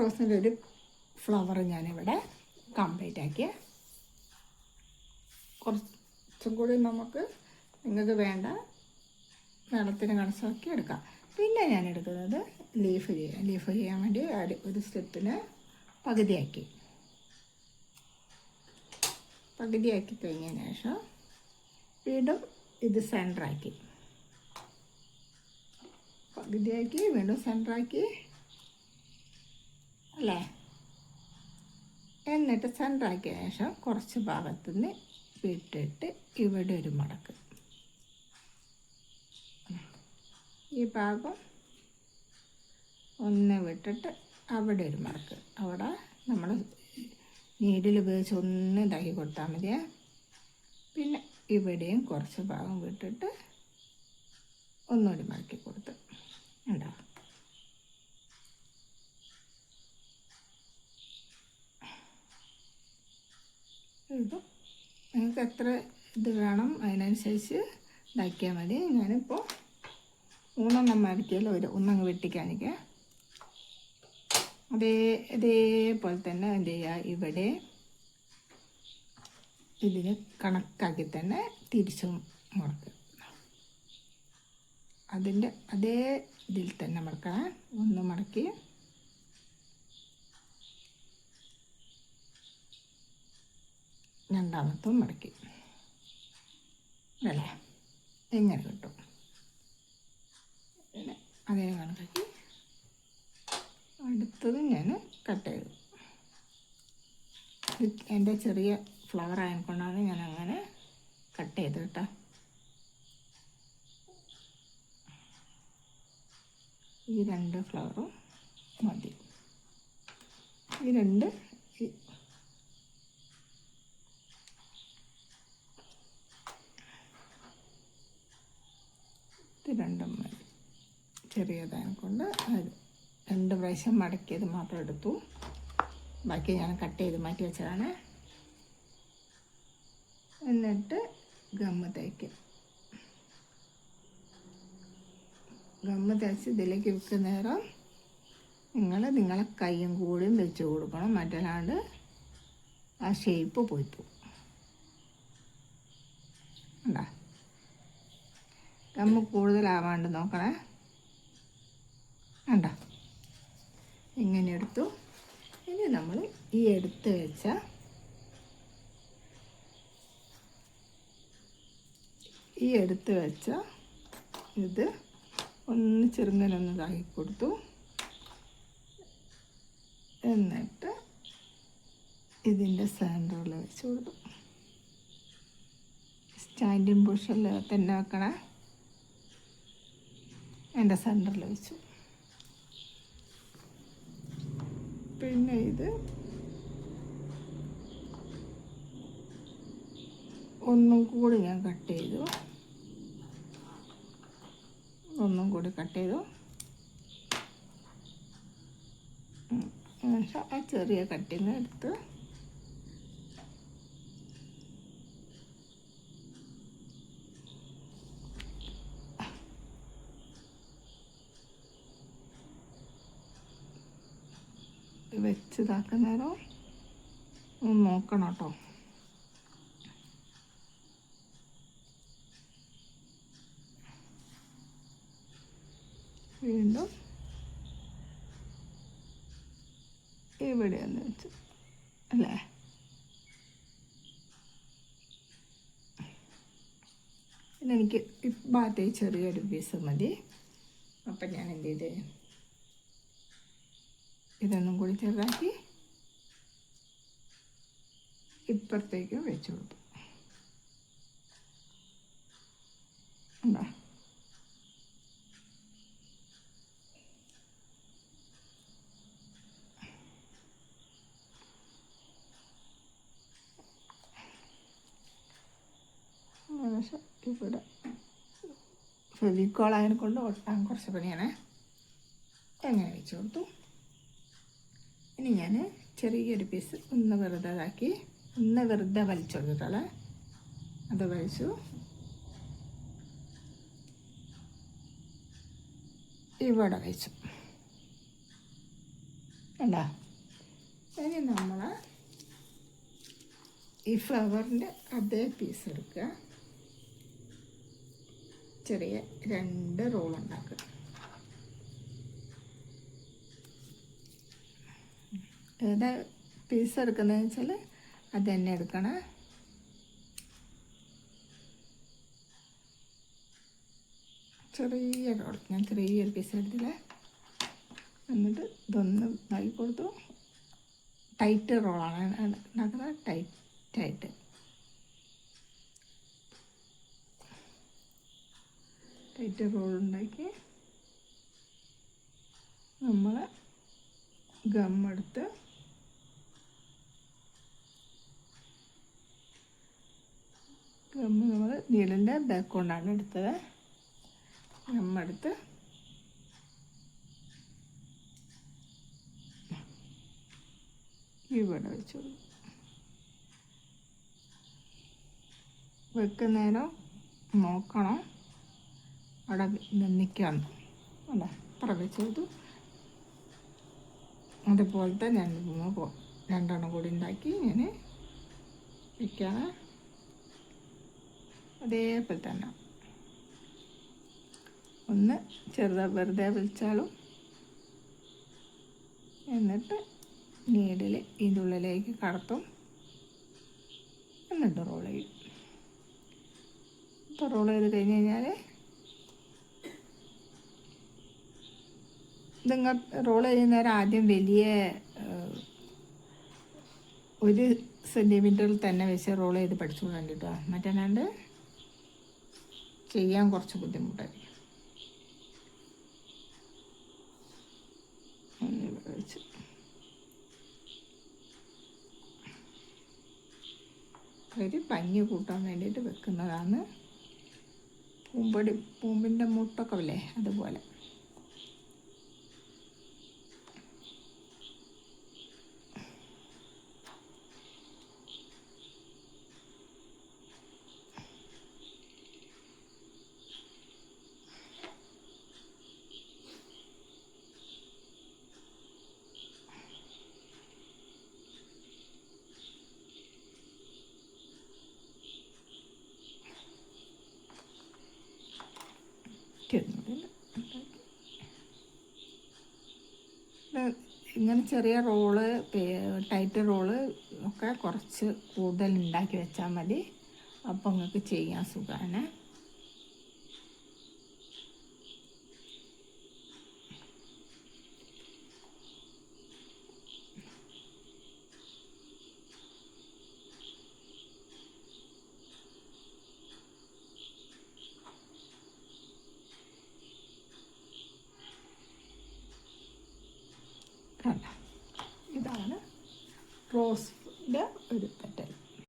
റോസിൻ്റെ ഒരു ഫ്ലവർ ഞാനിവിടെ കംപ്ലീറ്റ് ആക്കി. കുറച്ചും കൂടി നമുക്ക് നിങ്ങൾക്ക് വേണ്ട വെള്ളത്തിന് കണക്കാക്കി എടുക്കാം. പിന്നെ ഞാൻ എടുക്കുന്നത് ലീഫ് ചെയ്യാൻ വേണ്ടി ഒരു സ്റ്റെപ്പിന് പകുതിയാക്കി കഴിഞ്ഞതിന് ശേഷം വീണ്ടും ഇത് സെൻറ്ററാക്കി, പകുതിയാക്കി വീണ്ടും സെൻറ്ററാക്കി അല്ലേ. എന്നിട്ട് സെൻറ്ററാക്കിയ ശേഷം കുറച്ച് ഭാഗത്തുനിന്ന് വിട്ടിട്ട് ഇവിടെ ഒരു മടക്ക്, ഈ ഭാഗം ഒന്ന് വിട്ടിട്ട് അവിടെ ഒരു മടക്ക്, അവിടെ നമ്മൾ നീഡിൽ ഉപയോഗിച്ച് ഒന്ന് ഇതാക്കി കൊടുത്താൽ മതിയേ. പിന്നെ ഇവിടെയും കുറച്ച് ഭാഗം വിട്ടിട്ട് ഒന്നുകൂടി മടക്കി കൊടുത്ത് ഉണ്ടോ. ഇത് നിങ്ങൾക്ക് എത്ര ഇത് വേണം അതിനനുസരിച്ച് ഇതാക്കിയാൽ മതി. ഞാനിപ്പോൾ 3 മടക്കിയാൽ ഒന്നങ്ങ് വെട്ടിക്കാണിക്കുക. ഇതേപോലെ തന്നെ എന്ത് ചെയ്യുക, ഇവിടെ ഇതിന് കണക്കാക്കി തന്നെ തിരിച്ചും മുടക്കുക. അതിൻ്റെ അതേ ഇതിൽ തന്നെ മടക്കണം. ഒന്ന് മടക്കി രണ്ടാമത്തും മടക്കി അല്ലേ, എങ്ങനെ കിട്ടും. പിന്നെ അതേ കണക്കാക്കി അടുത്തത് ഞാൻ കട്ട് ചെയ്തു. എൻ്റെ ചെറിയ ഫ്ലവർ ആയതുകൊണ്ടാണ് ഞാൻ അങ്ങനെ കട്ട് ചെയ്ത് കേട്ടോ. ഈ 2 ഫ്ലവറും മതി. ഈ 2 മതി. ചെറിയതായത് കൊണ്ട് 2 പ്രാവശ്യം മടക്കിയത് മാത്രം എടുത്തു, ബാക്കി ഞാൻ കട്ട് ചെയ്ത് മാറ്റി വെച്ചതാണ്. എന്നിട്ട് ഗമ്മ് തേച്ച് ഇതിലേക്ക് വെക്കുന്ന നേരം നിങ്ങളെ കൈയും കൂടിയും വെച്ച് കൊടുക്കണം, മറ്റല്ലാണ്ട് ആ ഷേപ്പ് പോയി പോകും. ഉണ്ടാ ഗമ്മ് കൂടുതലാവാണ്ട് നോക്കണേ. ഉണ്ടോ, ഇങ്ങനെ എടുത്തു. ഇനി നമ്മൾ ഈ എടുത്ത് വെച്ച ഇത് ഒന്ന് ചെറുങ്ങനൊന്ന് ഇതാക്കി കൊടുത്തു. എന്നിട്ട് ഇതിൻ്റെ സെൻറ്ററിൽ വെച്ച് കൊടുത്തു. സ്റ്റാൻഡിങ് പൊസിഷനിൽ തന്നെ വെക്കണേ. എൻ്റെ സെൻറ്ററിൽ വെച്ചു. പിന്നെ ഇത് ഒന്നും കൂടി ഞാൻ കട്ട് ചെയ്തു. ആ ചെറിയ കട്ടിങ് എടുത്ത് വെച്ചതാക്കുന്നേരം ഒന്ന് നോക്കണം കേട്ടോ. വീണ്ടും ഇവിടെ ഒന്ന് വെച്ചു അല്ലേ. പിന്നെ എനിക്ക് ഭാഗത്തെ ചെറിയൊരു പീസ് മതി. അപ്പം ഞാൻ എന്ത് ചെയ്ത് ഇതൊന്നും കൂടി ചെറുതാക്കി ഇപ്പുറത്തേക്ക് വെച്ച് കൊടുത്തു. എന്താ ഇവിടെ ഫെവിക്കോളായതിനെ കൊണ്ട് ഒട്ടാൻ കുറച്ച് പണിയാണ്. എങ്ങനെ വെച്ച് കൊടുത്തു. ഇനി ഞാൻ ചെറിയൊരു പീസ് ഒന്ന് വെറുതെ വലിച്ചു കൊടുത്തിട്ടല്ലേ, അത് വലിച്ചു. ഇവിടെ വെച്ചു കണ്ടോ? ഇനി നമ്മൾ ഈ ഫ്ലവറിൻ്റെ അതേ പീസ് എടുക്കുക, ചെറിയ 2 റോൾ ഉണ്ടാക്കുക. ഏതാ പീസ് എടുക്കുന്നതെന്ന് വെച്ചാൽ അത് തന്നെ എടുക്കണം. ചെറിയ റോൾ, ഞാൻ ചെറിയൊരു പീസ് എടുത്തില്ലേ. എന്നിട്ട് ഇതൊന്ന് ഇതാക്കി കൊടുത്തു. ടൈറ്റ് റോളാണ് ഉണ്ടാക്കുന്നത്, ടൈറ്റായിട്ട്. ടൈറ്റ് റോൾ ഉണ്ടാക്കി നമ്മൾ ഗമ്മെടുത്ത് നമ്മൾ നീഡിലിൻ്റെ ബാക്ക് കൊണ്ടാണ് എടുത്തത്. ഗമ്മെടുത്ത് ഇവിടെ വെച്ചു. വെക്കുന്നേരം നോക്കണം അവിടെ നിൽക്കണം. അല്ല ഇപ്പറ വെച്ചെടുത്തു. അതുപോലത്തെ 2 കൂടി ഉണ്ടാക്കി ഞാൻ വയ്ക്കാണ്. അതേപോലെ തന്നെ ഒന്ന് വെറുതെ വലിച്ചാലും, എന്നിട്ട് നീഡിൽ ഇതിൻ്റെ ഉള്ളിലേക്ക് കടത്തും, എന്നിട്ട് റോൾ ചെയ്യും. ഇപ്പോൾ റോൾ ചെയ്ത് കഴിഞ്ഞ് കഴിഞ്ഞാൽ നിങ്ങൾ റോൾ ചെയ്യുന്നേരം ആദ്യം വലിയ 1 സെൻറ്റിമീറ്ററിൽ തന്നെ വെച്ച് റോൾ ചെയ്ത് പഠിച്ചു വേണ്ടിട്ടോ. മറ്റല്ലാണ്ട് ചെയ്യാൻ കുറച്ച് ബുദ്ധിമുട്ടായിരിക്കും. വെച്ച് ഒരു ഭംഗി കൂട്ടാൻ വേണ്ടിയിട്ട് വെക്കുന്നതാണ്. പൂമ്പിൻ്റെ മുട്ടൊക്കെ ഇല്ലേ, അതുപോലെ. ഇങ്ങനെ ചെറിയ റോള്, ടൈറ്റ് റോള് ഒക്കെ കുറച്ച് കൂടുതൽ ഉണ്ടാക്കി വെച്ചാൽ മതി. അപ്പം നിങ്ങൾക്ക് ചെയ്യാൻ സുഖമാണ്. കണ്ട, ഇതാണ് റോസിൻ്റെ ഒരു പെറ്റൽ.